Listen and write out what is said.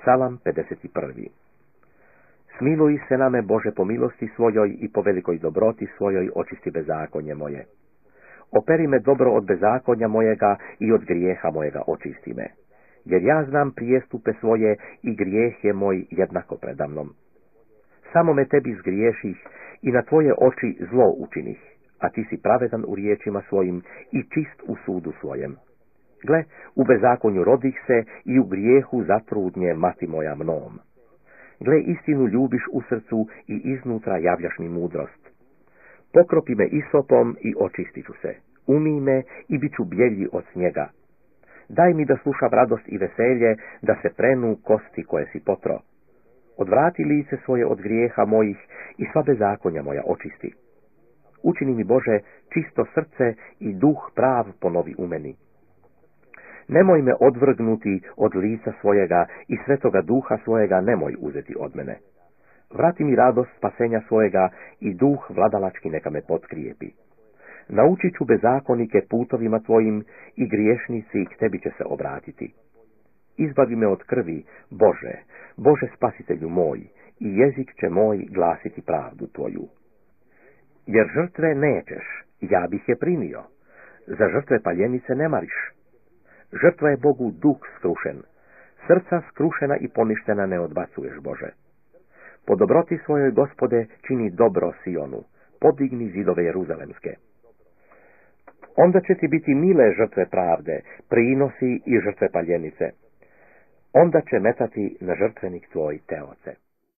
Psalam 51. Smiluj se name, Bože, po milosti svojoj i po velikoj dobroti svojoj očisti bezakonje moje. Operi me dobro od bezakonja mojega i od grijeha mojega očisti me. Jer ja znam prijestupe svoje i grijeh je moj jednako predamnom. Samo me tebi zgriješih i na tvoje oči zlo učinih, a ti si pravedan u riječima svojim i čist u sudu svojem. Gle, u bezakonju rodih se i u grijehu zatrudnje mati moja mnom. Gle, istinu ljubiš u srcu i iznutra javljaš mi mudrost. Pokropi me isopom i očistit ću se. Umij me i bit ću bjelji od snijega. Daj mi da slušam radost i veselje, da se prenu kosti koje si potro. Odvrati lice svoje od grijeha mojih i sva bezakonja moja očisti. Učini mi, Bože, čisto srce i duh prav ponovi u meni. Nemoj me odvrgnuti od lica svojega i svetoga duha svojega nemoj uzeti od mene. Vrati mi radost spasenja svojega i duh vladalački neka me potkrijepi. Naučit ću bezakonike putovima tvojim i griješnici k tebi će se obratiti. Izbavi me od krvi, Bože, Bože spasitelju moj, i jezik će moj glasiti pravdu tvoju. Jer žrtve nećeš, ja bih je primio. Za žrtve paljenice ne mariš. Žrtva je Bogu duh skrušen. Srca skrušena i poništena ne odbacuješ, Bože. Po dobroti svojoj, Gospode, čini dobro Sionu. Podigni zidove Jeruzalemske. Onda će ti biti mile žrtve pravde, prinosi i žrtve paljenice. Onda će metati na žrtvenik tvoj teoce.